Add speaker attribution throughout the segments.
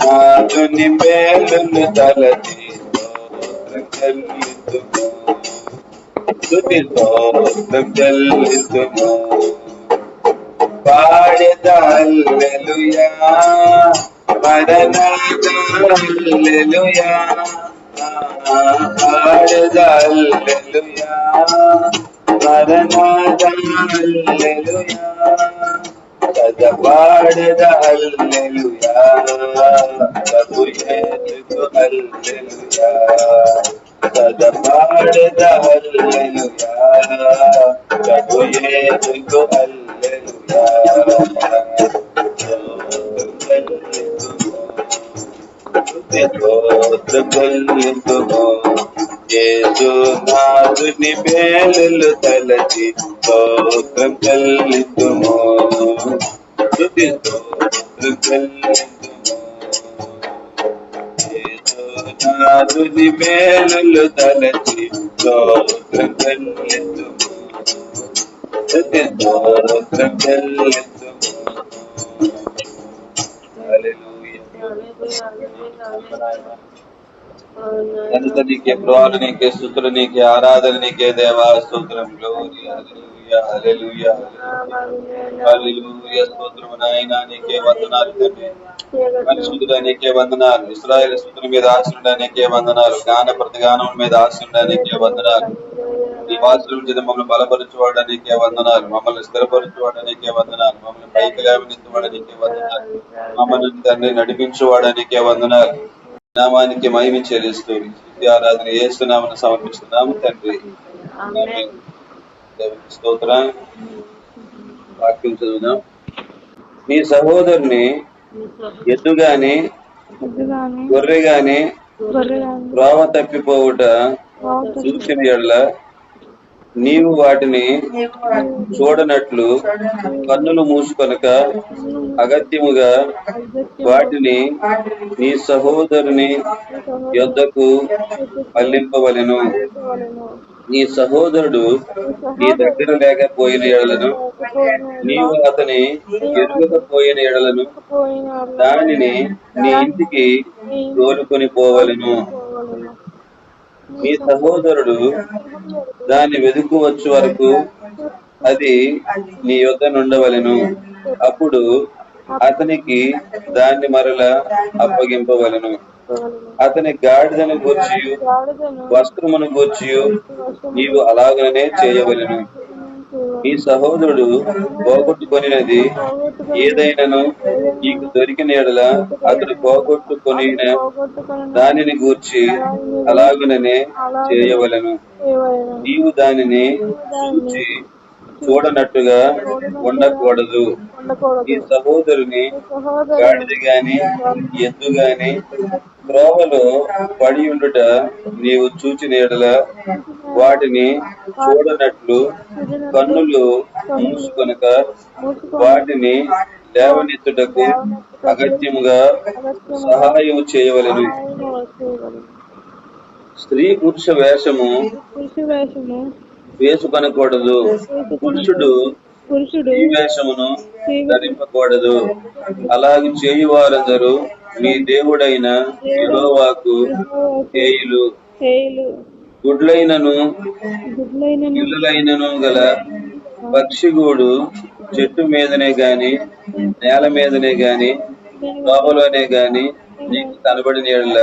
Speaker 1: నాదుని మేలును తలచి స్తోత్రం చెల్లింతుము. స్తుతి స్తోత్రం చెల్లింతుము. పాడెదా హల్లెలూయా మరణాత హల్లెలూయా. పాడెదా హల్లెలూయా మరణాత హల్లెలూయా. పాడెదా హల్లెలూయా ప్రభు యేసుకు హల్లెలూయా. పాడెదా హల్లెలూయా ప్రభు యేసుకు హల్లెలూయా. యేసు నాదుని మేలులు తలచి స్తోత్రం చెల్లింతుము. స్తుతి స్తోత్రం చెల్లింతుము. యేసు నాదుని మేలులు తలచి స్తోత్రం చెల్లింతుము. స్తుతి స్తోత్రం చెల్లింతుము. ఘనత నీకే, ప్రభావం నీకే, స్తుతులు నీకే, ఆరాధన నీకే దేవా. స్తోత్రం. గ్లోరీ. హల్లెలూయా హల్లెలూయా హల్లెలూయా. స్తోత్రము నాయనా నీకే వందనాలు తండ్రి. పరిశుద్ధుడా నీకే వందనాలు. ఇశ్రాయేలు స్తుతుల మీద ఆశనుడా నీకే వందనాలు. గాన ప్రతిగానం మీద ఆశనుడా నీకే వందనాలు. నీ వాసుల చేత మమ్మల్ని బలపరచువాడనీకే వందనాలు. మమ్మల్ని స్థిరపరచువాడనీకే వందనాలు. మమ్మల్ని పైకి లేవనెత్తువాడనీకే వందనాలు. మమ్మల్ని తండ్రి నడిపించువాడనీకే వందనాలు. నామానికి మహిమ చెల్లిస్తూ ఆరాధన యేసునామమున సమర్పిస్తున్నాము తండ్రి. స్తోత్రం. వాక్యం చదువుదాం. నీ సహోదరుని ఎద్దు గాని గొర్రె గాని త్రోవ తప్పిపోవుట చూసిన యెడల నీవు వాటిని చూడనట్లు కన్నులు మూసుకొనక అగత్యముగా వాటిని నీ సహోదరుని యొద్దకు మళ్లింపవలెను. నీ సహోదరుడు నీ దగ్గర లేకపోయిన ఎడలను, నీవు అతని ఎరుగకపోయిన ఎడలను దానిని నీ ఇంటికి తోలుకొని పోవలెను. నీ సహోదరుడు దాన్ని వెతుకువచ్చు వరకు అది నీ యొద్ద నుండవలెను. అప్పుడు అతనికి దాన్ని మరలా అప్పగింపవలెను. అతని గాడిదను గూర్చియు వస్త్రమును గూర్చియు నీవు అలాగనే చేయవలెను. నీ సహోదరుడు పోగొట్టుకొనినది ఏదైనాను నీకు దొరికిన యెడల అతడు పోగొట్టుకొనిన దానిని గూర్చి అలాగనే చేయవలెను. నీవు దానిని చూచి చూడనట్టుగా ఉండకూడదు. నీ సహోదరుని గాడిద గాని ఎద్దు గాని త్రోవలో పడి ఉండుట నీవు చూచిన యెడల వాటిని చూడనట్లు కన్నులు మూసుకొనక వాటిని లేవనెత్తుటకు అగత్యముగా సహాయం చేయవలెను. స్త్రీ పురుష వేషము వేసుకొనకూడదు. పురుషుడు స్త్రీ వేషమును ధరింపకూడదు. అలాగే చేయువారందరూ నీ దేవుడైన యెహోవాకు హేయులు. గుడ్లైనను ఇల్లులైనను గల పక్షిగూడు చెట్టు మీదనే గాని నేల మీదనే గాని లోపలనే గాని నీకు కనబడిన యెడల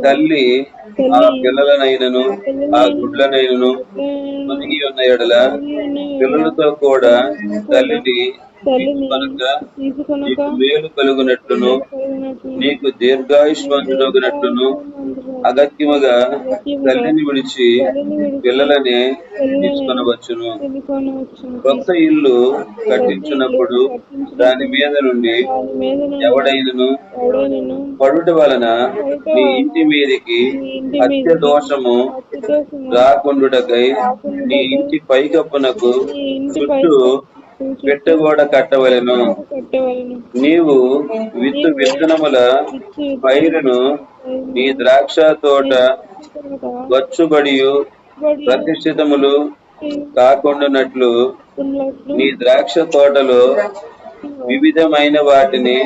Speaker 1: తల్లి ఆ పిల్లలనైనను ఆ గుడ్లనైనను మునిగి ఉన్న యెడల పిల్లలతో కూడా తల్లిని తీసుకొనక నీకు మేలు కలుగునట్లును నీకు దీర్ఘాయుష్మంతుడగునట్లును అగత్యముగా తల్లిని విడిచి పిల్లలని తీసుకొనవచ్చును. కొత్త ఇల్లు కట్టించున్నప్పుడు దాని మీద నుండి ఎవడైనను పడుట వలన నీ ఇంటి మీదకి హత్య దోషము రాకుండుటకై నీ ఇంటి పైకప్పునకు చుట్టూ పెట్టగోడ కట్టవలెను. నీవు విత్తనముల పైరును నీ ద్రాక్ష తోట గచ్చుబడియు ప్రతిష్ఠితములు కాకుండానట్లు నీ ద్రాక్ష తోటలో వివిధమైన వాటిని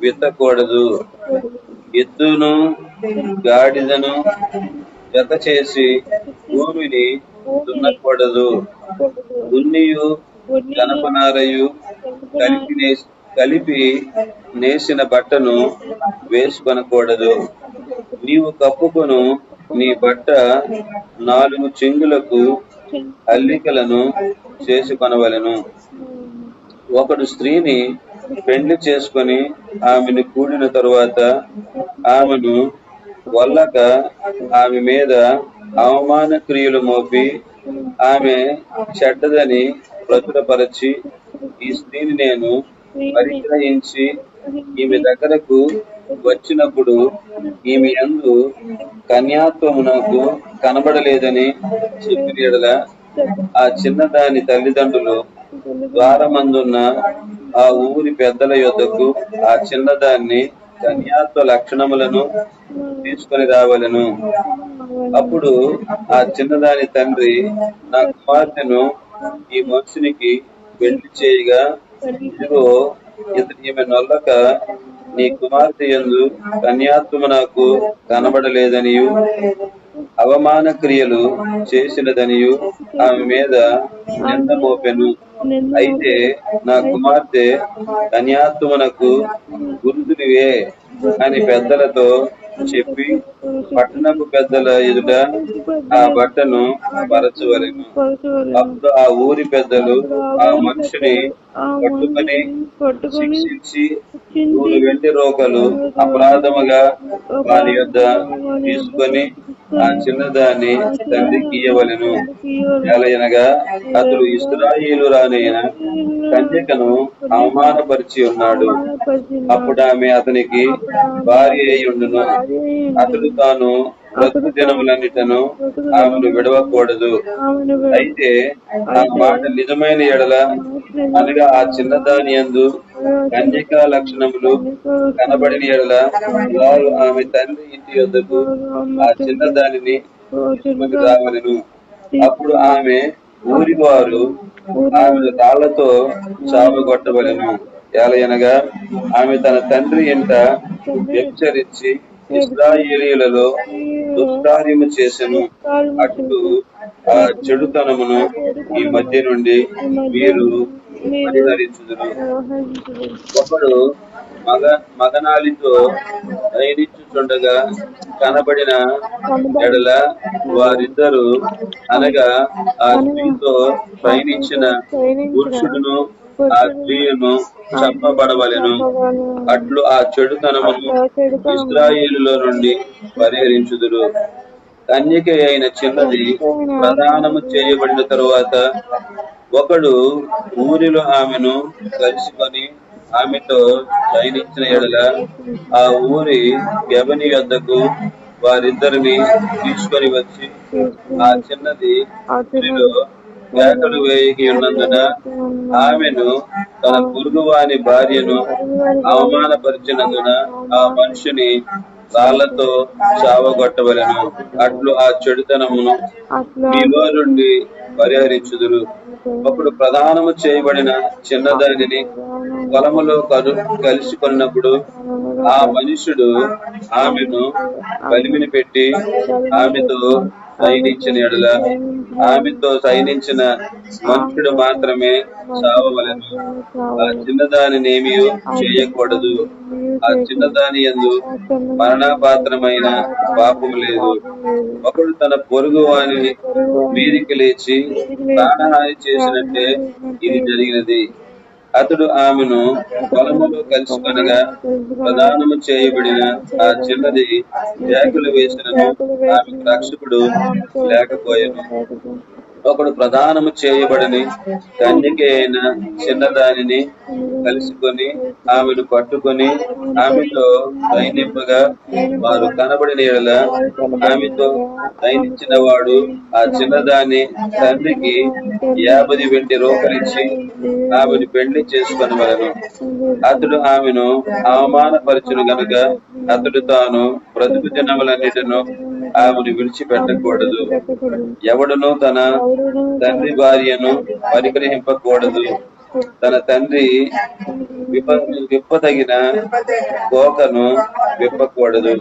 Speaker 1: విత్తకూడదు. ఎద్దును గాడిదను జత చేసి భూమిని దున్నకూడదు. ఉన్నియు జనపనారయు కలిపి నేసిన బట్టను వేసుకొనకూడదు. నీవు కప్పుకొను నీ బట్ట 4 చెంగులకు అల్లికలను చేసుకొనవలెను. ఒకడు స్త్రీని పెండ్లి చేసుకొని ఆమెను కూడిన తరువాత ఆమెను వల్లక ఆమె మీద అవమాన క్రియలు మోపి ఆమె చెడ్డదని ప్రచురపరచి, ఈ స్త్రీని నేను పరిగ్రహించి ఈమె దగ్గరకు వచ్చినప్పుడు ఈమె యందు కన్యాత్వము నాకు కనబడలేదని చెప్పిన యెడల, ఆ చిన్నదాని తల్లిదండ్రులు ద్వారమందున్న ఆ ఊరి పెద్దల యొద్దకు ఆ చిన్నదాన్ని కన్యాత్వ లక్షణములను తీసుకొని రావలెను. అప్పుడు ఆ చిన్నదాని తండ్రి, నా కుమార్తెను ఈ మనుషునికి పెళ్లి చేయగా, ఇదిగో ఈమె నొల్లక నీ కుమార్తె యందు కన్యాత్వము నాకు కనబడలేదనియు అవమాన క్రియలు చేసినదనియు ఆమె మీద నింద మోపెను. అయితే నా కుమార్తె కన్యాత్వమునకు గురుతునివే అని పెద్దలతో చెప్పి పట్టణపు పెద్దల ఎదుట ఆ బట్టను పరచవలెను. అప్పుడు ఆ ఊరి పెద్దలు ఆ మనిషిని పట్టుకొని శిక్షించి 100 వెండి రోకలు అపరాధముగా వారి యొద్ద తీసుకొని ఆ చిన్నదాన్ని తండ్రికి ఇయ్యవలెను. ఎలయనగా అతడు ఇశ్రాయేలు రానైన కన్యకను అవమానపరిచి ఉన్నాడు. అప్పుడు ఆమె అతనికి భార్య అయి ఉండును. అతడు తాను బ్రతుకు దినములన్నిటను ఆమెను విడవకూడదు. అయితే ఆ మాట నిజమైన ఎడల, అనగా ఆ చిన్నదాని యందు కన్యకా లక్షణములు కనబడిన ఎడల, వారు ఆమె తండ్రి ఇంటి యొద్దకు ఆ చిన్నదానిని తీసుకొని రావలెను. అప్పుడు ఆమె ఊరి వారు ఆమెను తాళ్లతో చావగొట్టవలెను. ఎలయనగా ఆమె తన తండ్రి ఇంట వ్యభిచరించి ఇశ్రాయేలీయులలో దుష్కార్యము చేసెను. అట్లు ఆ చెడుతనమును ఈ మధ్య నుండి మీరు పరిహరించుదురు. ఒకడు మగనాలితో నయనించుచుండగా కనబడిన ఎడల, వారిద్దరు అనగా ఆ స్త్రీతో పయనించిన పురుషుడును ఆ స్త్రీను చంపబడవలెను. అట్లు ఆ చెడుతనమును ఇశ్రాయేలులో నుండి పరిహరించుదురు. కన్యక అయిన చిన్నది ప్రదానము చేయబడిన తరువాత ఒకడు ఊరిలో ఆమెను కలుసుకొని ఆమెతో శయనించిన ఎడల, ఆ ఊరి గెబని యొద్దకు వారిద్దరిని తీసుకొని వచ్చి ఆ చిన్నది స్త్రీలో కేకలు వేయకి ఉన్నందున ఆమెను తన పొరుగువాని భార్యను అవమానపరిచినందున ఆ మనిషిని రాళ్లతో చావగొట్టవలెను. అట్లు ఆ చెడుతనమును మీలో నుండి పరిహరించుదురు. అప్పుడు ప్రదానము చేయబడిన చిన్నదానిని పొలములో కలిసి కొన్నప్పుడు ఆ మనుష్యుడు ఆమెను బలిమిని పెట్టి ఆమెతో సైనించిన ఎడల, ఆమెతో సైనించిన మనుషుడు మాత్రమే చావవలెను. ఆ చిన్నదానినేమీ చేయకూడదు. ఆ చిన్నదాని యందు మరణపాత్రమైన పాపము లేదు. ఒకడు తన పొరుగు వాని మీదికి లేచి ప్రాణహాని చేసినట్టే ఇది జరిగినది. అతడు ఆమెను పొలములో కలుసుకొనగా ప్రదానము చేయబడిన ఆ చిన్నది కేకలు వేసినను ఆమెకు రక్షకుడు లేకపోయెను. ఒకడు ప్రదానము చేయబడని కన్యక అయిన చిన్నదానిని కలుసుకొని ఆమెను పట్టుకొని ఆమెతో సైనింపగా, వారు కనబడిన ఎడల ఆమెతో సైనించిన వాడు ఆ చిన్నదాని తండ్రికి 50 వెండి రోకలిచ్చి ఆమెను పెళ్లి చేసుకొనవలెను. అతడు ఆమెను అవమానపరచును గనుక అతడు తాను బ్రతుకు దినములన్నిటిను ఆమెను విడిచిపెట్టకూడదు. ఎవడును తన తండ్రి భార్యను పరిగ్రహింపకూడదు. తన తండ్రి విప్పదగిన కోకను విప్పకూడదు.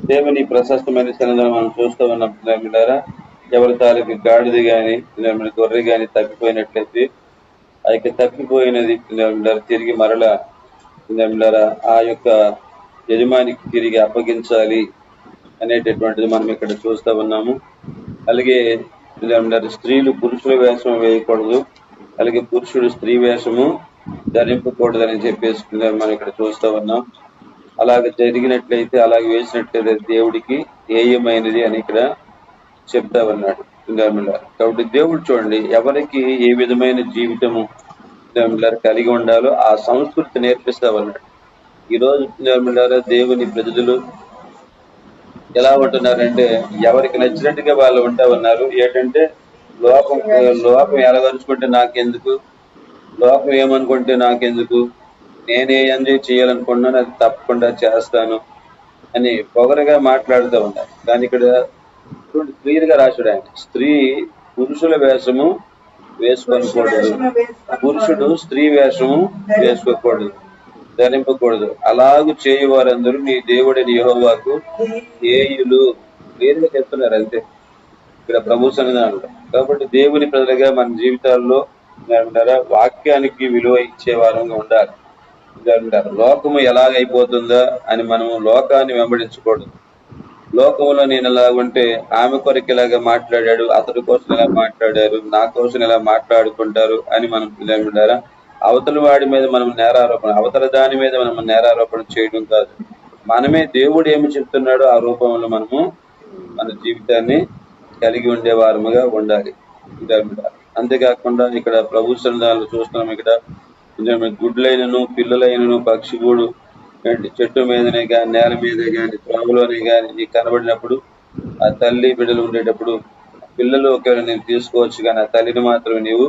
Speaker 1: దేవుని ప్రశస్తమైన సన్నిధానం మనం చూస్తూ ఉన్నాం పిల్లలారా. ఎవరి తాలూకు గాడిద గాని గొర్రె గాని తప్పిపోయినట్లయితే ఆ యొక్క తప్పిపోయినది పిల్లలారా తిరిగి మరలా పిల్లలారా ఆ యొక్క యజమానికి తిరిగి అప్పగించాలి అనేటటువంటిది మనం ఇక్కడ చూస్తూ ఉన్నాము. అలాగే పిల్లలారా స్త్రీలు పురుషుల వేషం వేయకూడదు, అలాగే పురుషుడు స్త్రీ వేషము ధరింపకూడదని చెప్పేసి మనం ఇక్కడ చూస్తూ ఉన్నాం. అలాగే జరిగినట్లయితే అలాగే వేసినట్లయితే దేవుడికి ఏయమైనది అని ఇక్కడ చెప్తా ఉన్నాడు. కాబట్టి దేవుడు చూడండి ఎవరికి ఏ విధమైన జీవితము కలిగి ఉండాలో ఆ సంస్కృతి నేర్పిస్తా ఉన్నాడు. ఈ రోజు దేవుని ప్రజలు ఎలా ఉంటున్నారంటే ఎవరికి నచ్చినట్టుగా వాళ్ళు ఉంటా ఉన్నారు. ఏంటంటే లోకం ఎలగరుచుకుంటే నాకెందుకు, లోకం ఏమనుకుంటే నాకెందుకు, నేనే ఎంజాయ్ చేయాలనుకున్నాను అది తప్పకుండా చేస్తాను అని పొగరగా మాట్లాడుతూ ఉన్నారు. కానీ ఇక్కడ క్లియర్ గా రాశాడు ఆయన, స్త్రీ పురుషుల వేషము వేసుకోకూడదు, పురుషుడు స్త్రీ వేషము వేసుకోకూడదు, ధరింపకూడదు. అలాగూ చేయువారందరూ నీ దేవుడైన యెహోవాకు హేయులు. క్లియర్ గా చెప్తున్నారు అంతే ఇక్కడ ప్రభు సన్నిధానంలో. కాబట్టి దేవుని ప్రజలుగా మన జీవితాల్లో వాక్యానికి విలువ ఇచ్చే వారంగా ఉండాలి. లోకము ఎలాగైపోతుందా అని మనము లోకాన్ని వెంబడించకూడదు. లోకంలో నేను ఎలా ఉంటే ఆమె కొరకు ఇలాగా మాట్లాడాడు, అతడి కోసం ఎలా మాట్లాడారు, నా కోసం ఎలా మాట్లాడుకుంటారు అని మనం పిల్లలారా అవతల వాడి మీద మనం నేరారోపణ, అవతల దాని మీద మనం నేరారోపణ చేయడం కాదు. మనమే దేవుడు ఏమి చెప్తున్నాడో ఆ రూపంలో మనము మన జీవితాన్ని కలిగి ఉండే వారముగా ఉండాలి. అంతేకాకుండా ఇక్కడ ప్రభు సన్నిధానాలు చూస్తున్నాం. ఇక్కడ గుడ్లైనను పిల్లలైనను పక్షి గూడు చెట్టు మీదనే కానీ నేల మీదే కానీ త్రోవలోనే కానీ నీకు కనబడినప్పుడు ఆ తల్లి బిడ్డలు ఉండేటప్పుడు పిల్లలు ఒకవేళ నేను తీసుకోవచ్చు కానీ ఆ తల్లిని మాత్రం నీవు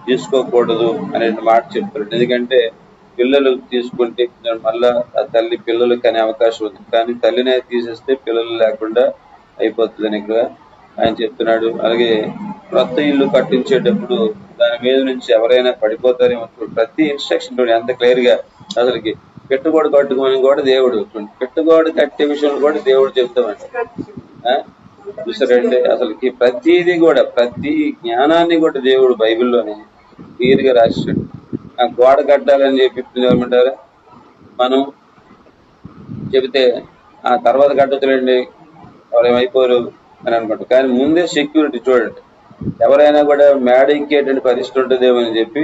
Speaker 1: తీసుకోకూడదు అనే మాట చెప్తున్నాడు. ఎందుకంటే పిల్లలు తీసుకుంటే మళ్ళా ఆ తల్లి పిల్లలు కనే అవకాశం ఉంది, కానీ తల్లినే తీసేస్తే పిల్లలు లేకుండా అయిపోతుందని ఇక్కడ ఆయన చెప్తున్నాడు. అలాగే కొత్త ఇల్లు కట్టించేటప్పుడు దాని మీద నుంచి ఎవరైనా పడిపోతారేమో ప్రతి ఇన్స్ట్రక్షన్ ఎంత క్లియర్ గా, అసలుకి పెట్టుగోడు కట్టుకోమని కూడా దేవుడు, పెట్టుగోడు కట్టే విషయంలో కూడా దేవుడు చెప్తామండి. చూసారంటే అసలుకి ప్రతిదీ కూడా ప్రతి జ్ఞానాన్ని కూడా దేవుడు బైబిల్లోనే క్లియర్ గా రాశాడు. ఆ గోడ కట్టాలని చెప్పి ఏమంటారా మనం చెబితే ఆ తర్వాత కట్టొచ్చులేండి ఎవరేమైపోరు అని అనుకుంటారు. కానీ ముందే సెక్యూరిటీ చూడండి, ఎవరైనా కూడా మేడ ఎక్కేటువంటి పరిస్థితి ఉంటుందేమో అని చెప్పి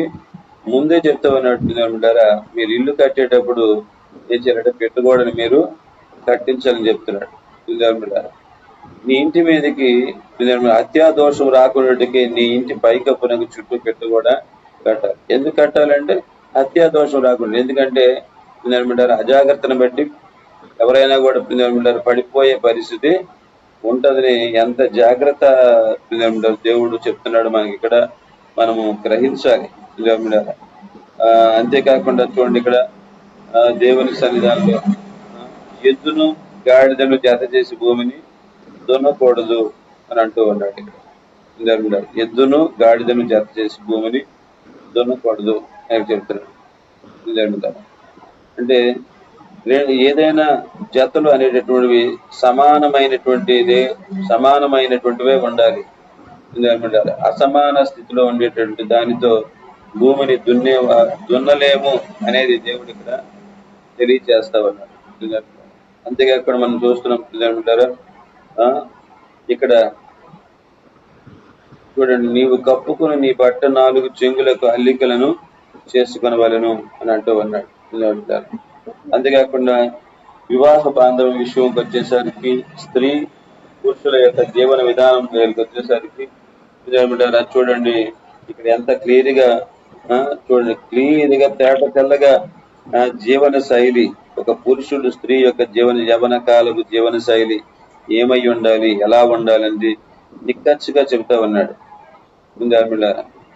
Speaker 1: ముందే చెప్తా ఉన్నట్టు ఏమంటారా మీరు ఇల్లు కట్టేటప్పుడు ఏం చేయాలంటే పెట్టుకోవడని మీరు కట్టించాలని చెప్తున్నాడు. నీ ఇంటి మీదకి హత్యా దోషం రాకున్నట్టుకి నీ ఇంటి పైకప్పునకు చుట్టూ పెట్టుకోవడం కట్టాలి. ఎందుకు కట్టాలంటే హత్యా దోషం రాకుండా. ఎందుకంటే అజాగ్రత్తను బట్టి ఎవరైనా కూడా పడిపోయే పరిస్థితి ఉంటదని ఎంత జాగ్రత్త దేవుడు చెప్తున్నాడు మనకి ఇక్కడ మనము గ్రహించాలి. అంతేకాకుండా చూడండి ఇక్కడ దేవుని సన్నిధానంలో ఎద్దును గాడిదను జత చేసి భూమిని దున్నకూడదు అని అంటూ ఉన్నాడు. ఇక్కడ ఎద్దును గాడిదను జత చేసి భూమిని దున్నకూడదు అని చెప్తున్నాడు. అంటే ఏదైనా జతలు అనేటటువంటివి సమానమైనటువంటివే ఉండాలి. అసమాన స్థితిలో ఉండేటువంటి దానితో భూమిని దున్నలేము అనేది దేవుడు ఇక్కడ తెలియచేస్తా ఉన్నాడు. అంతేకాకుండా మనం చూస్తున్నాం ఇక్కడ చూడండి, నీవు కప్పుకుని నీ బట్ట 4 చెంగులకు అల్లికలను చేసుకొనవలెను అని అంటూ ఉన్నాడు. అంతేకాకుండా వివాహ బాంధవ్యం విషయంకి వచ్చేసరికి స్త్రీ పురుషుల యొక్క జీవన విధానం దగ్గరికి వచ్చేసరికి చూడండి ఇక్కడ ఎంత క్లియర్గా చూడండి, క్లియర్గా తేట తెల్లగా జీవన శైలి, ఒక పురుషుడు స్త్రీ యొక్క యవన కాలపు జీవన శైలి ఏమై ఉండాలి, ఎలా ఉండాలని నిక్కచ్చిగా చెబుతా ఉన్నాడు.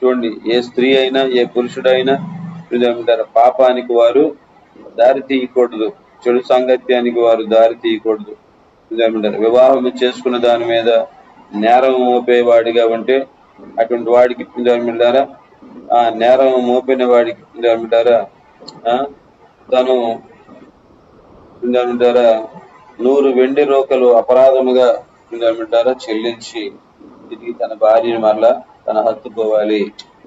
Speaker 1: చూడండి, ఏ స్త్రీ అయినా ఏ పురుషుడైనా పాపానికి వారు దారి తీయకూడదు, చెడు సాంగత్యానికి వారు దారి తీయకూడదు. వివాహం చేసుకున్న దాని మీద నేరం మోపేవాడిగా ఉంటే అటువంటి వాడికి ఏమంటారా, ఆ నేరం మోపిన వాడికి ఏమంటారా, తను ఏమంటారా 100 వెండి రోకలు అపరాధముగా ఏమంటారా చెల్లించి తిరిగి తన భార్యను మరలా తన హత్తుకోవాలి,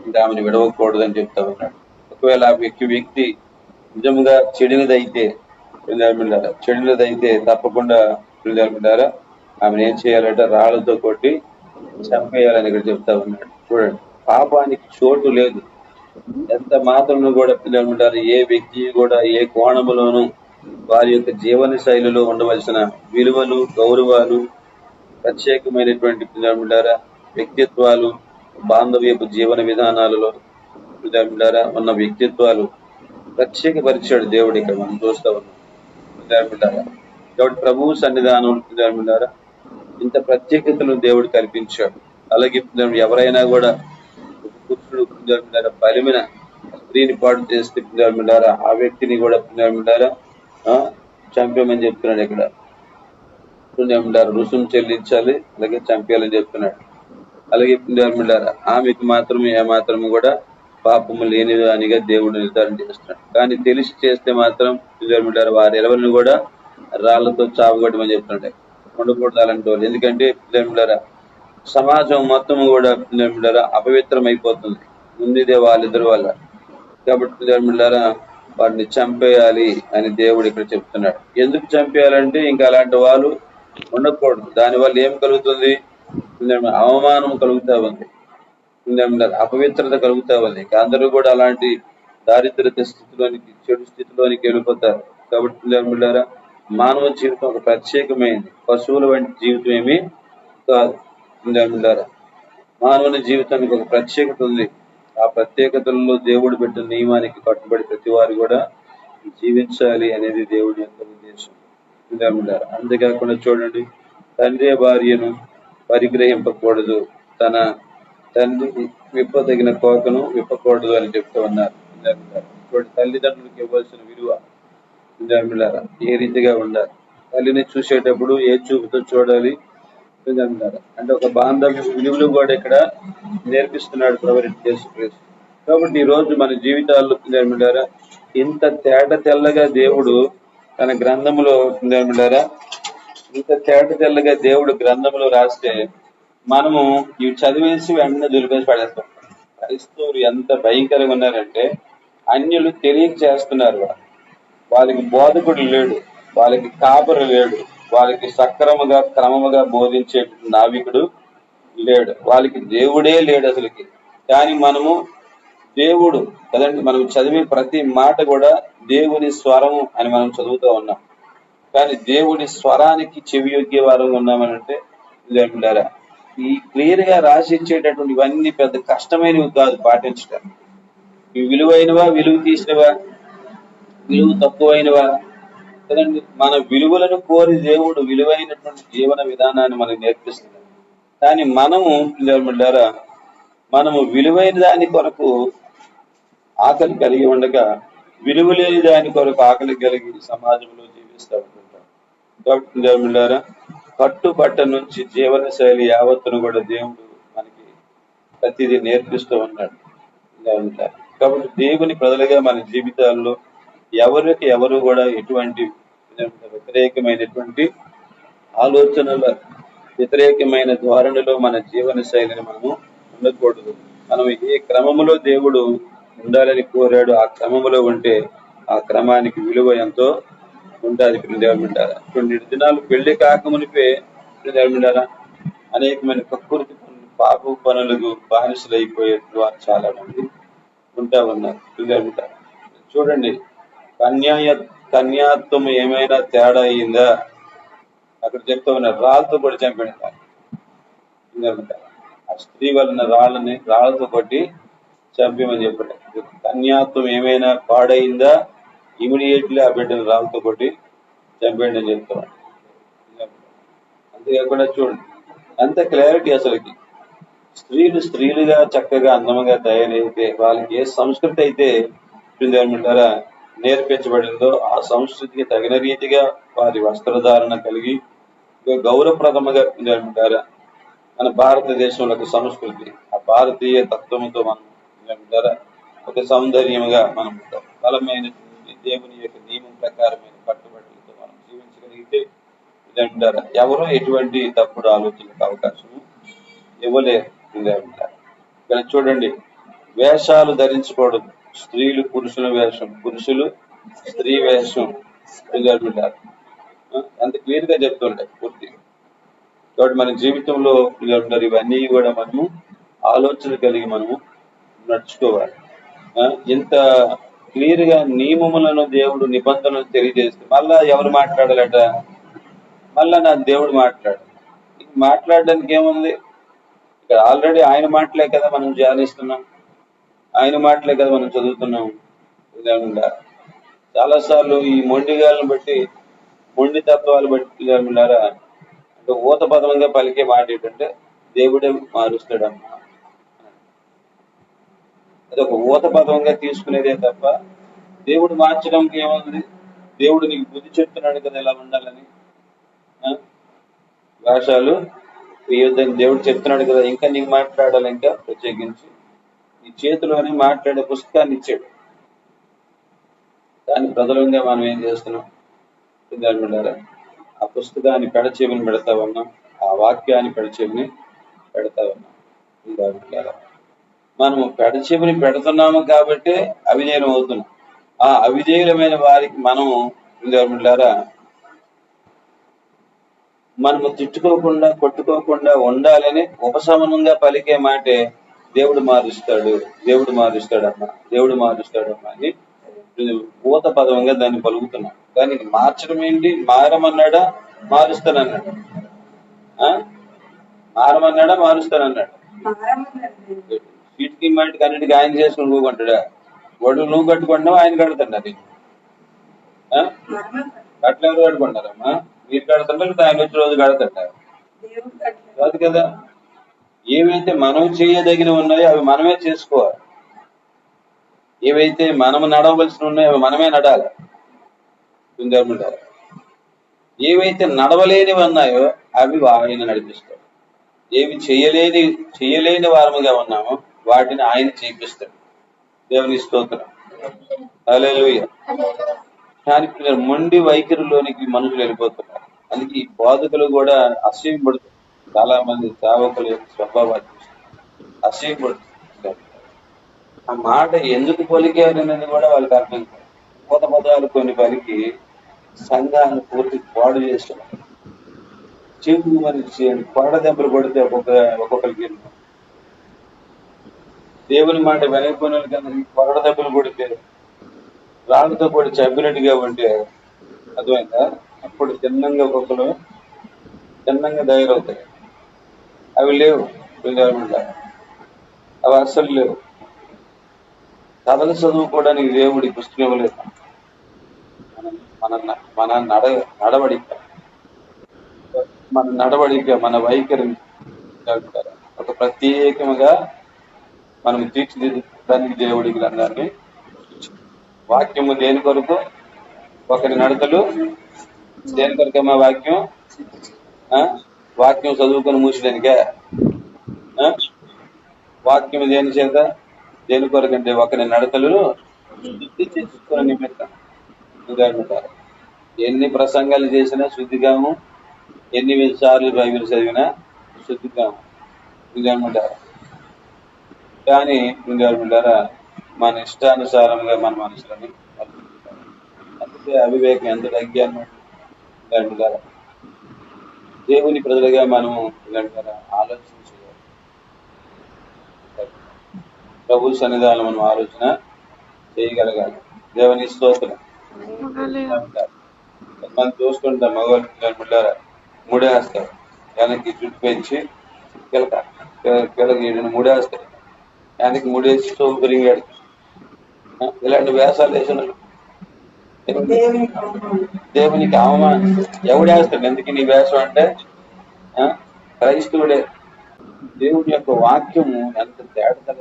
Speaker 1: ఇంకా ఆమెను విడవకూడదు అని చెప్తా ఉన్నాడు. ఒకవేళ ఆ వ్యక్తి నిజంగా చెడినదైతే తప్పకుండా ఏమంటారా ఆమెను ఏం చేయాలంటే రాళ్లతో కొట్టి చంపేయాలని ఇక్కడ చెప్తా ఉన్నాడు. చూడండి, పాపానికి చోటు లేదు. ఎంత మాత్రం కూడా ఏమంటారు ఏ వ్యక్తి కూడా ఏ కోణములోనూ వారి యొక్క జీవన శైలిలో ఉండవలసిన విలువలు, గౌరవాలు, ప్రత్యేకమైనటువంటి ఏమంటారా వ్యక్తిత్వాలు, బాంధవ్యపు జీవన విధానాలలో ఏమంటారా ఉన్న వ్యక్తిత్వాలు ప్రత్యేకపరిచాడు దేవుడు. ఇక్కడ మనం చూస్తా ఉన్నాం. కాబట్టి ప్రభువు సన్నిధానం ఏమంటారా ఇంత ప్రత్యేకతను దేవుడు కల్పించాడు. అలాగే ఎవరైనా కూడా పురుషుడు బలిమిన స్త్రీని పాడు చేస్తే ఏమంటారా ఆ వ్యక్తిని కూడా ఏమంటారా చంపేమని చెప్తున్నాడు. ఇక్కడ ఏమంటారు రుసుము చెల్లించాలి, అలాగే చంపేయాలని చెప్తున్నాడు. అలాగే ఏమంటారా ఆమెకు మాత్రమే ఏమాత్రము కూడా పాపము లేనిదానిగా దేవుడు నిర్ధారణ చేస్తున్నాడు. కానీ తెలిసి చేస్తే మాత్రం ఏమంటారు వారి ఎవరిని కూడా రాళ్లతో చావగొట్టమని చెప్తున్నాడు. ఉండకూడదు అలాంటి వాళ్ళు. ఎందుకంటే ఏమంటారా సమాజం మొత్తం కూడా ఏమంటారా అపవిత్రం అయిపోతుంది ముందుదే వాళ్ళిద్దరు వల్ల. కాబట్టి ఏమంటారా వారిని చంపేయాలి అని దేవుడు ఇక్కడ చెప్తున్నాడు. ఎందుకు చంపేయాలంటే ఇంకా అలాంటి వాళ్ళు ఉండకూడదు. దానివల్ల ఏం కలుగుతుంది? అవమానం కలుగుతా ఉంది, అపవిత్రత కలుగుతా ఉంది. అందరూ కూడా అలాంటి దారిద్రత స్థితిలోనికి, చెడు స్థితిలోనికి వెళ్ళిపోతారు. కాబట్టి ఏమంటారా మానవ జీవితం ఒక ప్రత్యేకమైనది, పశువుల వంటి జీవితం ఏమీ కాదు. ఏమంటారా మానవుని జీవితానికి ఒక ప్రత్యేకత ఉంది. ఆ ప్రత్యేకతలలో దేవుడు పెట్టిన నియమానికి కట్టుబడి ప్రతి వారు కూడా జీవించాలి అనేది దేవుడి యొక్క ఉద్దేశం. అంతేకాకుండా చూడండి, తండ్రి భార్యను పరిగ్రహింపకూడదు, తన తండ్రికి విప్పదగిన కోకను విప్పకూడదు అని చెప్తూ ఉన్నారు. తల్లిదండ్రులకు ఇవ్వాల్సిన విలువ ఏ రీతిగా ఉండాలి, తల్లిని చూసేటప్పుడు ఏ చూపుతో చూడాలి అంటే ఒక బాంధవ్య విలువలు కూడా ఇక్కడ నేర్పిస్తున్నాడు ప్రభువు యేసుక్రీస్తు. కాబట్టి ఈ రోజు మన జీవితాల్లో ఏమంటారా ఇంత తేట తెల్లగా దేవుడు తన గ్రంథములో ఏమంటారా దేవుడు గ్రంథంలో రాస్తే మనము ఇవి చదివేసి వెంటనే దులిపేసి పడేస్తాం. క్రైస్తవులు ఎంత భయంకరంగా ఉన్నారంటే అన్యులు తెలియక చేస్తున్నారు. వాళ్ళకి బోధకుడు లేడు, వాళ్ళకి కాపరు లేడు, వాళ్ళకి సక్రమంగా క్రమముగా బోధించే నావికుడు లేడు, వాళ్ళకి దేవుడే లేడు అసలుకి. కానీ మనము దేవుడు కదండి, మనం చదివే ప్రతి మాట కూడా దేవుని స్వరము అని మనం చదువుతూ ఉన్నాం. కానీ దేవుని స్వరానికి చెవి యొగ్గే వారంగా ఉన్నామనంటే ఏమంటారా ఈ క్లియర్ గా రాసి ఇచ్చేటటువంటి ఇవన్నీ పెద్ద కష్టమైనవి కాదు పాటించడం. ఇవి విలువైనవా, విలువ తీసినవా, విలువ తక్కువైనవా కదండి. మన విలువలను కోరి దేవుడు విలువైనటువంటి జీవన విధానాన్ని మనకు నేర్పిస్తున్నాడు. కానీ మనము విలువైన దాని కొరకు ఆకలి కలిగి ఉండగా విలువ లేని దాని కొరకు ఆకలి కలిగి సమాజంలో జీవిస్తూ ఉంటుంటాం. కాబట్టి కట్టుబట్ట నుంచి జీవన శైలి యావత్తును కూడా దేవుడు మనకి ప్రతిదీ నేర్పిస్తూ ఉన్నాడు. కాబట్టి దేవుని ప్రజలుగా మన జీవితాల్లో ఎవరు కూడా ఎటువంటి వ్యతిరేకమైనటువంటి ఆలోచనల, వ్యతిరేకమైన ధోరణిలో మన జీవన శైలిని మనము ఉండకూడదు. మనం ఏ క్రమములో దేవుడు ఉండాలని కోరాడు ఆ క్రమములో ఉంటే ఆ క్రమానికి విలువ ఎంతో ఉండాలి. ప్రిందేమంటారా కొన్ని దినాలు పెళ్లి కాకమునిపే ప్రిందేమంటారా అనేకమైన ప్రకృతి పనులు, పాప పనులకు బానిసలు అయిపోయే వారు చాలా మంది ఉంటా ఉన్నారు. ప్రిందేమంటారా చూడండి, కన్యాత్వం ఏమైనా తేడా అయిందా అక్కడ చెప్తా ఉన్నారు. రాళ్ళతో కొట్టి చంపేస్తారు. ఆ స్త్రీ వలన రాళ్లతో కొట్టి చంపేమని చెప్పాడు. కన్యాత్వం ఏమైనా పాడైందా ఇమీడియట్లీ ఆ బిడ్డను రాళ్ళతో కొట్టి చంపేయండి అని చెప్తాడు. అంతేకాకుండా చూడండి అంత క్లారిటీ అసలుకి. స్త్రీలుగా చక్కగా అందముగా తయారైతే వాళ్ళకి ఏ సంస్కృతి అయితే ఏమంటారా నేర్పించబడిందో ఆ సంస్కృతికి తగిన రీతిగా వారి వస్త్రధారణ కలిగి గౌరవప్రదముగా ఏమంటారా మన భారతదేశంలో ఒక సంస్కృతి, ఆ భారతీయ తత్వంతో మనం ఏమంటారా ఒక సౌందర్యముగా మనం బలమైన దేవుని యొక్క నియమం ప్రకారమైన కట్టుబడులతో మనం జీవించగలిగితే ఏమంటారా ఎవరో ఎటువంటి తప్పుడు ఆలోచనలకు అవకాశం ఇవ్వలేరు. ఇక్కడ చూడండి, వేషాలు ధరించకూడదు. స్త్రీలు పురుషుల వేషం, పురుషులు స్త్రీ వేషం అంటారు. అంత క్లియర్ గా చెప్తుంటాయి పూర్తిగా. కాబట్టి మన జీవితంలో ఇవన్నీ కూడా మనము ఆలోచన కలిగి మనము నడుచుకోవాలి. ఇంత క్లియర్ గా నియమములను దేవుడు నిబంధనలు తెలియజేస్తే మళ్ళా ఎవరు మాట్లాడాలట? మళ్ళా నా దేవుడు మాట్లాడడానికి ఏముంది? ఇక్కడ ఆల్రెడీ ఆయన మాటలే కదా మనం ధ్యానిస్తున్నాం, ఆయన మాటలే కదా మనం చదువుతున్నాం. చాలా సార్లు ఈ మొండిగాలను బట్టి, మొండి తత్వాలు బట్టి అంటే ఊత పదమంగా పలికే మాట ఏంటంటే దేవుడే మారుస్తాడమ్మా. అది ఒక ఊత పదంగా తీసుకునేదే తప్ప దేవుడు మార్చడానికి ఏముంది? దేవుడు నీకు బుద్ధి చెప్తున్నాడు కదా ఎలా ఉండాలని. వేషాలు వేయొద్దని దేవుడు చెప్తున్నాడు కదా, ఇంకా నీకు మాట్లాడాలి. ఇంకా ప్రత్యేకించి నీ చేతిలోనే మాట్లాడే పుస్తకాన్ని ఇచ్చాడు. దాని ప్రజలంగా మనం ఏం చేస్తున్నాం? ఆ పుస్తకాన్ని పెడచెవిని పెడతా ఉన్నాం, ఆ వాక్యాన్ని పెడచెవిని పెడతా ఉన్నాం. మనము పెడచెవిని పెడుతున్నాము కాబట్టి అవిధేయం అవుతున్నాం. ఆ అవిధేయులమైన వారికి మనము మనము తిట్టుకోకుండా కొట్టుకోకుండా ఉండాలని ఉపశమనంగా పలికే మాటే దేవుడు మారుస్తాడు, దేవుడు మారుస్తాడమ్మా, దేవుడు మారుస్తాడమ్మా అని ఊత పదవంగా దాన్ని పలుకుతున్నాం. దానికి మార్చడం ఏంటి? మారమన్నాడా? మారుస్తానన్నాడు. మారమన్నాడా? మారుస్తానన్నాడు. వీటికి మాటికి అన్నిటికీ ఆయన చేసుకుని నువ్వు కొంటాడా? గొడవలు నువ్వు కట్టుకుంటావు, ఆయన కడుతుండ. అది అట్లా ఎవరు కట్టుకుంటారమ్మా? మీరు కడుతుంటారు, ఆయన వచ్చి రోజు కడుతుంటారు కాదు కదా. ఏవైతే మనం చేయదగినవి ఉన్నాయో అవి మనమే చేసుకోవాలి. ఏవైతే మనము నడవలసి ఉన్నాయో అవి మనమే నడాలి. ఏవైతే నడవలేనివి ఉన్నాయో అవి ఆయన నడిపిస్తాడు. ఏవి చేయలేని వారముగా ఉన్నామో వాటిని ఆయన చేపిస్తాడు. దేవుని స్తోత్రం. హల్లెలూయా. కానీ మొండి వైఖరిలోనికి మనుషులు వెళ్ళిపోతున్నారు. అందుకే ఈ బాధకులు కూడా అసహ్యపడుతుంది. చాలా మంది సేవకుల యొక్క స్వభావాలు అసహ్యపడుతుంది. ఆ మాట ఎందుకు పలికారనేది కూడా వాళ్ళకి అర్థం కాదు. కొత్త పదాలు కొన్ని పలికి సంఘాన్ని పూర్తి పాడు చేస్తున్నారు. చెవు మరి కొరడ దెబ్బలు కొడితే ఒక్కొక్కరికి దేవుని మాట వెనకపోయిన వాళ్ళకి కొరడ దెబ్బలు కొడితే రాళ్ళతో కూడా చంపినట్టుగా ఉంటే అర్థమైందా? అప్పుడు చిన్నంగా ఒక్కొక్కరు చిన్నంగా తయారవుతాయి. అవి లేవు. అవి అస్సలు లేవు. కథలు చదువుకోవడానికి దేవుడి పుస్తకం ఇవ్వలేదు. మన నడవడిక మన వైఖరి ఒక ప్రత్యేకముగా మనం తీర్చిదిద్దడానికి దేవుడి గ్రంథాన్ని, వాక్యము దేని కొరకు? ఒకరి నడతలు దేని కొరకమ్మా? వాక్యం చదువుకొని మూసేదానికే. వాక్యం దేని చేత? దేని కొరకంటే ఒకరి నడతలు శుద్ధి చేసుకునే నిమిత్తం. ఎన్ని ప్రసంగాలు చేసినా శుద్ధిగాము, ఎన్ని సార్లు బైబిల్ చదివినా శుద్ధిగాము. ఇంకేమంటారు? కానీ ఇంకేమంటారా? మన ఇష్టానుసారంగా మన మనసులని అందుకే అవివేకం ఎంత అజ్ఞానం. దేవుని ప్రజలుగా మనము ఆలోచన చేయాలి. ప్రభు సన్నిధానం మనం ఆలోచన చేయగలగాలి. దేవుని స్తోత్రం. మనం చూసుకుంటాం, మగవాళ్ళు ముడేస్తారు, వెనక్కి జుట్టు పెంచి కిలకి ముడేస్తారు, వెనక్కి ముడేసి సౌకర్యంగాడు. ఇలాంటి వేషాలు వేసిన దేవునికి అవమానం. ఎవడేస్తాడు? ఎందుకు నీ వేషం అంటే క్రైస్తవుడే. దేవుని యొక్క వాక్యము ఎంత తేడా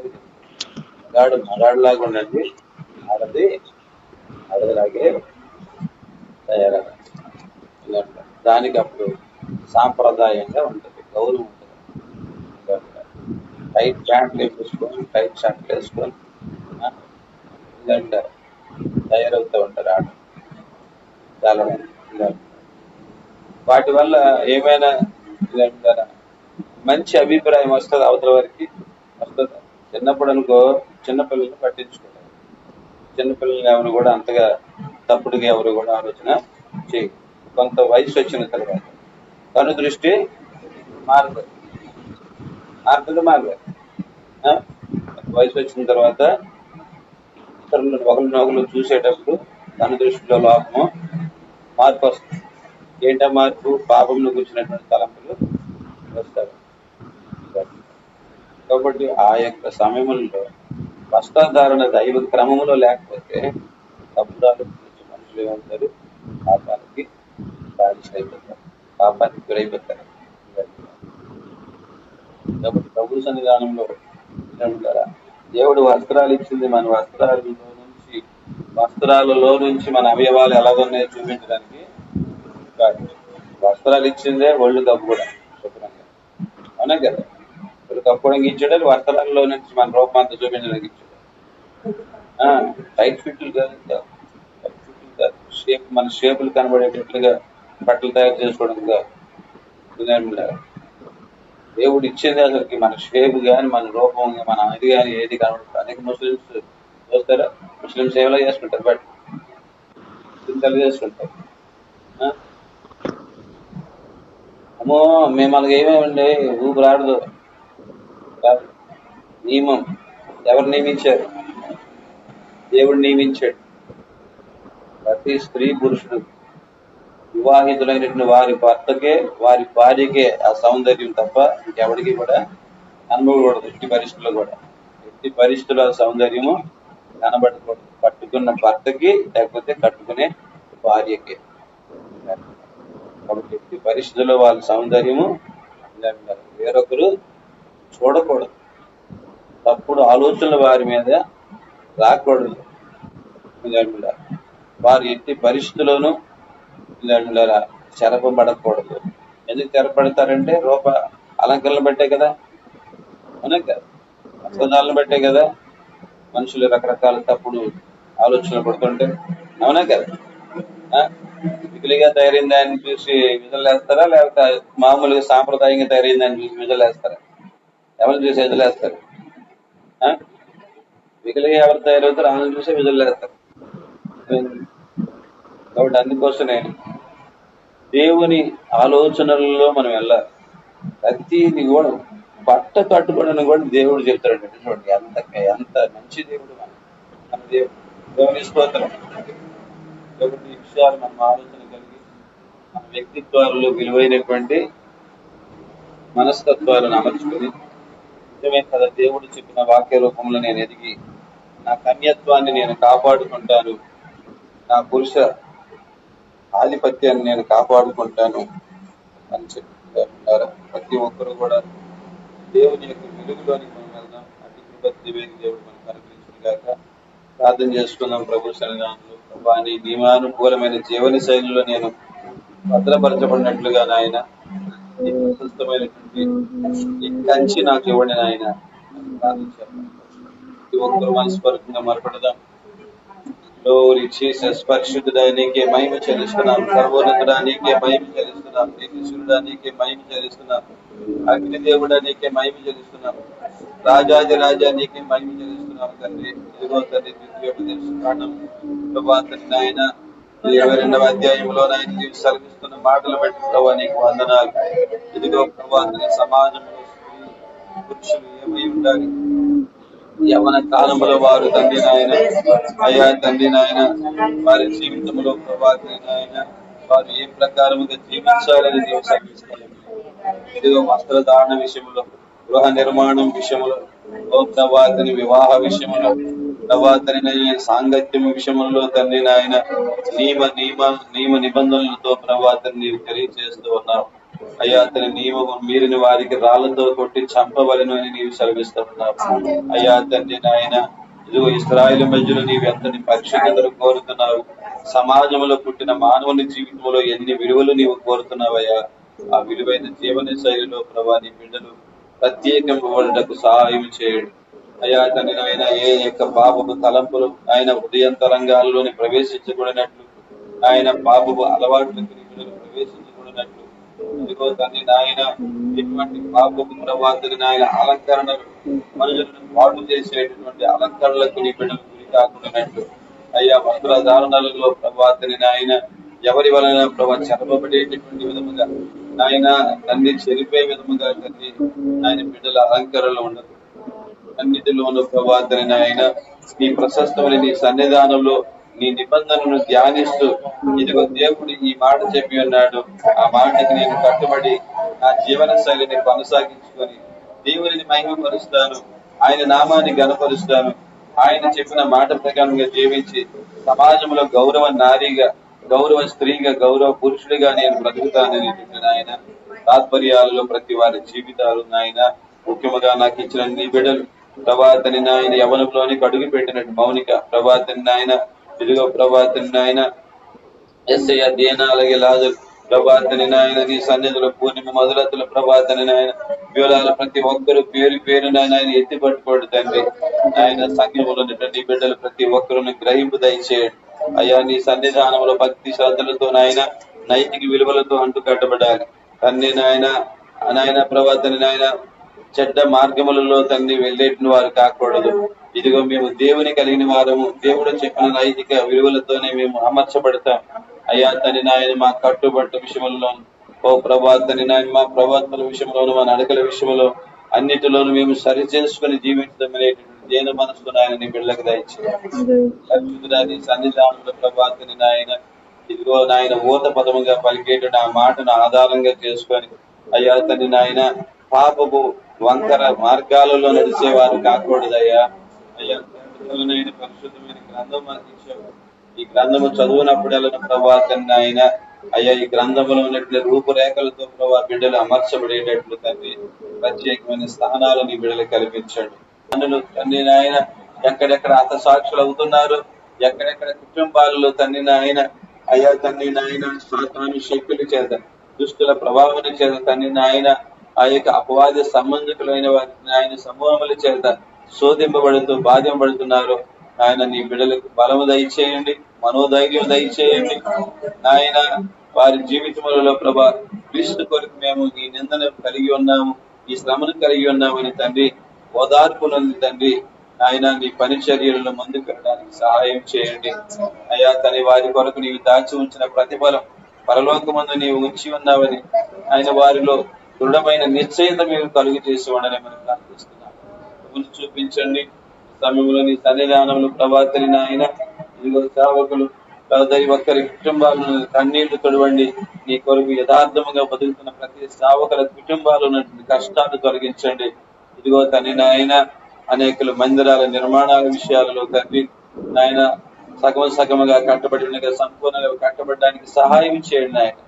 Speaker 1: మగాడులాగా ఉండండి, ఆడది అడవిలాగే తయారవ్వాలి. దానికి అప్పుడు సాంప్రదాయంగా ఉంటుంది, గౌరవం ఉంటుంది. టైట్ ప్యాంట్లు వేసుకొని టైట్ షర్ట్లు వేసుకొని ఇలాంటి తయారవుతూ ఉంటారు ఆడ చాలా మంది. వాటి వల్ల ఏమైనా ఇలాంటి మంచి అభిప్రాయం వస్తుంది అవతల వారికి, వస్తుంది. చిన్నప్పుడు అనుకో చిన్నపిల్లల్ని పట్టించుకుంటారు, చిన్నపిల్లల్ని ఎవరు కూడా అంతగా తప్పుడుగా ఎవరు కూడా ఆలోచన చేయరు. కొంత వయసు వచ్చిన తర్వాత కను దృష్టి మారుతుంది, మారదు. వయసు వచ్చిన తర్వాత ఇతరులను ఒకరినొకరు చూసేటప్పుడు కను దృష్టిలో లోపము మార్పు వస్తుంది. ఏంటో మార్పు? పాపంలో కూర్చున్నటువంటి తలంపులు వస్తారు. కాబట్టి ఆ యొక్క సమయంలో వస్త్రధారణ దైవ క్రమంలో లేకపోతే తప్పుదారు మనుషులు ఏమవుతారు? పాపానికి బాధితులైపోతారు, పాపానికి గురైపోతారు. కాబట్టి ప్రభు సన్నిధానంలో దేవుడు వస్త్రాలు ఇచ్చింది మన వస్త్రాలలో నుంచి మన అవయవాలు ఎలాగున్నాయో చూపించడానికి కాదు. వస్త్రాలు ఇచ్చిందే ఒళ్ళు కప్పుకోవడం, శుభ్రంగా. అవునా కదా? ఒళ్ళు కప్పుకోవడానికి ఇచ్చాడు, వస్త్రాలలో నుంచి మన రూపం అంతా చూపించడానికి ఇచ్చాడు. టైట్ ఫిట్లు కాదు, షేప్ మన షేపులు కనబడేటట్లుగా బట్టలు తయారు చేసుకోవడం కాదు. దేవుడు ఇచ్చేది అసలుకి మన షేప్ కానీ మన రూపం మన ఇది కానీ ఏది కనబడుతుంది. అనేక ముస్లిమ్స్ చూస్తారా, ముస్లిమ్స్ ఏమైనా చేసుకుంటారు, బట్ చేసుకుంటారు. అమ్మో మేము మనకి ఏమేమండి ఊపిరాడదు. నియమం ఎవరు నియమించారు? దేవుడు నియమించాడు. ప్రతి స్త్రీ పురుషుడు వివాహితులైనటువంటి వారి భర్తకే వారి భార్యకే ఆ సౌందర్యం తప్ప ఇంకెవరికి కూడా కనబడకూడదు. ఎట్టి పరిస్థితుల్లో కూడా ఎట్టి పరిస్థితుల్లో ఆ సౌందర్యము కనబడకూడదు. పట్టుకున్న భర్తకి లేకపోతే కట్టుకునే భార్యకే. కాబట్టి ఎట్టి పరిస్థితుల్లో వాళ్ళ సౌందర్యము వేరొకరు చూడకూడదు. తప్పుడు ఆలోచనలు వారి మీద రాకూడదు. వారు ఎట్టి పరిస్థితుల్లోనూ చెరపబడకూడదు. ఎందుకు చెరపడతారంటే రూప అలంకరణలు బట్టే కదా, అవునా కదా? వస్త్రధారణలు బట్టే కదా మనుషులు రకరకాల తప్పుడు ఆలోచనలు పడుతుంటే, అవునా కదా? మిగిలిగా తయారైన దాన్ని చూసి విధులేస్తారా, లేకపోతే మామూలుగా సాంప్రదాయంగా తయారైన దాన్ని చూసి విధులేస్తారా? ఎవరిని చూసి విధులేస్తారు? మిగిలిగా ఎవరు తయారవుతారు ఆమెను చూసి విధులేస్తారు. కాబట్టి అందుకోసమే దేవుని ఆలోచనలలో మనం వెళ్ళాలి. ప్రతిది కూడా బట్ట కట్టుకోవడానికి కూడా దేవుడు చెప్తాడు. చూడండి ఎంత మంచి దేవుడు మన దేవుడు. దేవుని స్తోత్రం. కాబట్టి ఈ విషయాలు మనం ఆలోచన కలిగి మన వ్యక్తిత్వాలలో విలువైనటువంటి మనస్తత్వాలను అమర్చుకొని నిజమే కదా దేవుడు చెప్పిన వాక్య రూపంలో నేను ఎదిగి నా కన్యత్వాన్ని నేను కాపాడుకుంటాను, నా పురుష ఆధిపత్యాన్ని నేను కాపాడుకుంటాను అని చెప్తున్నారు. ప్రతి ఒక్కరు కూడా దేవుని యొక్క వెలుగులోనికి మనం వెళ్దాం. అతి కృపవేగి దేవుడు మనకు అనుగ్రహించుగాక. ప్రార్థన చేసుకుందాం. ప్రభు సన్నిధానంలో ప్రభా నీ నియమానుకూలమైన జీవన శైలిలో నేను భద్రపరచబడినట్లుగా నాయన నీ ప్రశస్తమైనటువంటి ఈ కంచి నాకు ఇవ్వండి నాయన అని ప్రార్థించాను. ప్రతి ఒక్కరు మనస్పూర్వకంగా మరపడదాం. Glory Jesus. పరిశుద్ధుడా నీకే మహిమ చెల్లిస్తున్నాం, సర్వోన్నతుడా నీకే మహిమ చెల్లిస్తున్నాం, నీతిశూరుడా నీకే మహిమ చెల్లిస్తున్నాం, అగ్నిదేవుడా నీకే మహిమ చెల్లిస్తున్నాం, రాజాది రాజా నీకే మహిమ చెల్లిస్తున్నాం తండ్రి. ఇదిగో తండ్రి ద్వితీయోపదేశకాండం ప్రభా తండ్రి నాయన 22వ అధ్యాయంలో నాయన నీవు సెలవిస్తున్న మాటలు బట్టి ప్రభా నీకు వందనాలు. ఇదిగో ప్రభా తండ్రి సమాజంలో పురుషులు ఏమై ఉండాలి, యవన కాలంలో వారు తండ్రి నాయన అయ్యా తండ్రి నాయన వారి జీవితంలో ప్రభావి నాయన వారు ఏ ప్రకారముగా జీవించాలని నీవు సర్విస్తాను. ఇదిగో వస్త్రధారణ విషయంలో, గృహ నిర్మాణం విషయంలో, ప్రభాతని వివాహ విషయంలో, ప్రభాతని సాంగత్యం విషయంలో తండ్రి నాయన నియమ నిబంధనలతో ప్రభాతని నీవు తెలియజేస్తూ ఉన్నావు. అయ్యా అతని నియమము మీరిని వారికి రాళ్లతో కొట్టి చంపవలను అని నీవు సెలవిస్తూ ఉన్నావు. అయ్యా తండ్రి నాయన ఇదిగో ఇశ్రాయేలు మధ్యలో నీవు ఎంతటి పరిశుద్ధతను కోరుతున్నావు. సమాజంలో పుట్టిన మానవుని జీవితంలో ఎన్ని విలువలు నీవు కోరుతున్నావయ్యా. ఆ విలువైన జీవన శైలిలో ప్రభా నీ బిడ్డలు ప్రత్యేకింపబడుటకు సహాయం చేయండి అయ్యా. తండ్రి నాయన ఏ యొక్క పాపపు తలంపులు ఆయన హృదయంతరంగాల్లోని ప్రవేశించకూడనట్లు, ఆయన పాపపు అలవాట్లకు నీ బిడ్డలు ప్రవేశించకూడనట్లు, ఇదిగో తండ్రి నాయన ఎటువంటి పాపపు ప్రవాదిని నాయన అలంకరణలు మనుషులను పాటు చేసేటటువంటి అలంకరణలకు నీ బిడ్డలు గురి కాకుండానట్లు అయ్యా. వస్త్రధారణలలో ప్రభాతని నాయన ఎవరి వలన ప్రభా చెరపబడేటటువంటి విధముగా నాయన తన్ని చెరిపే విధముగా తండ్రి ఆయన బిడ్డల అలంకరణలు ఉండదు. అన్నిటిలోనూ ప్రభాతని నాయన నీ ప్రశస్తమైన నీ సన్నిధానంలో నీ నిబంధనను ధ్యానిస్తూ ఇదిగో దేవుడు ఈ మాట చెప్పి ఉన్నాడు, ఆ మాటకి నేను కట్టుబడి నా జీవన శైలిని కొనసాగించుకొని దేవుని మహిమపరుస్తాను, ఆయన నామాన్ని గణపరుస్తాను, ఆయన చెప్పిన మాట ప్రకారంగా జీవించి సమాజంలో గౌరవ నారీగా, గౌరవ స్త్రీగా, గౌరవ పురుషుడిగా నేను బ్రతుకుతానని ఆయన తాత్పర్యాలలో ప్రతి వారి జీవితాలు నాయన ముఖ్యముగా నాకు ఇచ్చిన నీ బిడ్డలు ప్రభాతని నాయన యవనంలోనికి అడుగు పెట్టినట్టు మౌనిక ప్రభాతని నాయన ఇదిగో ప్రభాతని నాయన ఎస్ఐ దేనాలగే లాజరు ప్రభాతని నాయన నీ సన్నిధిలో పూర్ణిమ మొదలతుల ప్రభాతని నాయన వివరాల ప్రతి ఒక్కరు పేరు పేరు నాయన ఎత్తి పట్టుకోడు తండ్రి. ఆయన సంఘంలో నీ బిడ్డలు ప్రతి ఒక్కరుని గ్రహింపు దయచేయండి అయ్యా. నీ సన్నిధానంలో భక్తి శ్రద్ధలతో నాయన నైతిక విలువలతో అంటు కట్టబడాలి తండ్రి నాయన. నాయన ప్రభాతని నాయన చెడ్డ మార్గములలో తండ్రి వెళ్ళేటిన వారు కాకూడదు. ఇదిగో మేము దేవుని కలిగిన వారము, దేవుడు చెప్పిన నైతిక విలువలతోనే మేము అమర్చబడతాం అయ్యా. తండ్రి నాయన మా కట్టుబట్ట విషయంలో ఓ ప్రభాతని నాయన మా ప్రవర్తన విషయంలోను మా నడకల విషయంలో అన్నిటిలోనూ మేము సరి చేసుకుని జీవించడం అనేటువంటి దేని మనసుకు నాయన నీ బిడ్డలకు దయచేయాలి. సన్నిధానంలో ప్రభాతని నాయన ఇదిగో నాయన ఊత పదముగా పలికేట ఆ మాటను ఆధారంగా చేసుకొని అయ్యా తండ్రి నాయన పాపపు వంకర మార్గాలలో నడిచేవారు కాకూడదయ్యా. అయ్యా పరిశుద్ధమైన గ్రంథం మనకి ఇచ్చావు, ఈ గ్రంథము చదువునప్పుడల్లా ప్రభాతం ఆయన అయ్యా ఈ గ్రంథంలో ఉన్నటువంటి రూపురేఖలతో ప్రభా బిడ్డలు అమర్చబడేటట్లు తండ్రి ప్రత్యేకమైన స్థానాలు నీ బిడ్డలు కల్పించండి. తండ్రి నాయన ఎక్కడెక్కడ హతసాక్షులు అవుతున్నారు, ఎక్కడెక్కడ కుటుంబాలలో తండ్రి నాయన అయ్యా తండ్రి నాయన సాతాను శక్తుల చేత దుష్టుల ప్రభావం చేత తండ్రి నాయన ఆ యొక్క అపవాద సంబంధికులైన వారి ఆయన సమూహముల చేత శోధింపబడుతూ బాధింపబడుతున్నారు. ఆయన నీ బిడ్డలకు బలము దయచేయండి, మనోధైర్యం దయచేయండి నాయన. వారి జీవితములలో ప్రభా క్రీస్తు కొరకు మేము ఈ నిందను కలిగి ఉన్నాము, ఈ శ్రమను కలిగి ఉన్నామని తండ్రి ఓదార్పునంది తండ్రి ఆయన నీ పరిచర్యలను ముందుకు వెళ్ళడానికి సహాయం చేయండి అయ్యా. తని వారి కొరకు నీవు దాచి ఉంచిన ప్రతిఫలం పరలోకమందు నీవు ఉంచి ఉన్నావని ఆయన వారిలో దృఢమైన నిశ్చయత మీరు కలుగు చేసి ఉండని మనం ప్రార్థిస్తున్నాం. చూపించండి సమయంలో నీ సన్నిధానంలో ప్రభాతని నాయన ఇదిగో సేవకులు ప్రతి ఒక్కరి కుటుంబాలను కన్నీళ్లు తొడవండి. నీ కొరకు యథార్థముగా బతుకుతున్న ప్రతి సేవకుల కుటుంబాలు కష్టాలు తొలగించండి. ఇదిగో తండ్రి నాయన అనేకలు మందిరాల నిర్మాణాల విషయాలలో తండ్రి నాయన సగముగా కట్టబడి సంపూర్ణంగా కట్టబడడానికి సహాయం చేయండి. నాయన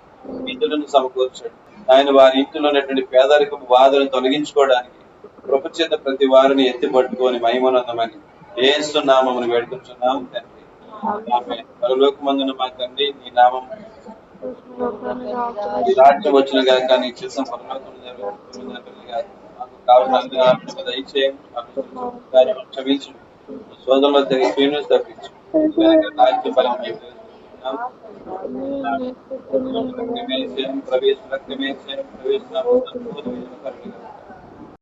Speaker 1: నిధులను సమకూర్చండి. ఆయన వారి ఇంటిలో ఉన్నటువంటి పేదరికపు బాధలను తొలగించుకోవడానికి కృపచేత ప్రతి వారిని ఎత్తి పట్టుకొని మహిమనందమని యేసునామమును వేడుకుంటున్నాము తండ్రి. పరలోకమందున మా తండ్రి నీ నామం ఈ రాజ్యం వచ్చిన గాక నీ చిత్తం పరలోకం మాకు కావాల్సిన దయచేయండి, క్షమించు, సోదరుల శ్రీను తప్పించు రాజ్య బలం ప్రవేశ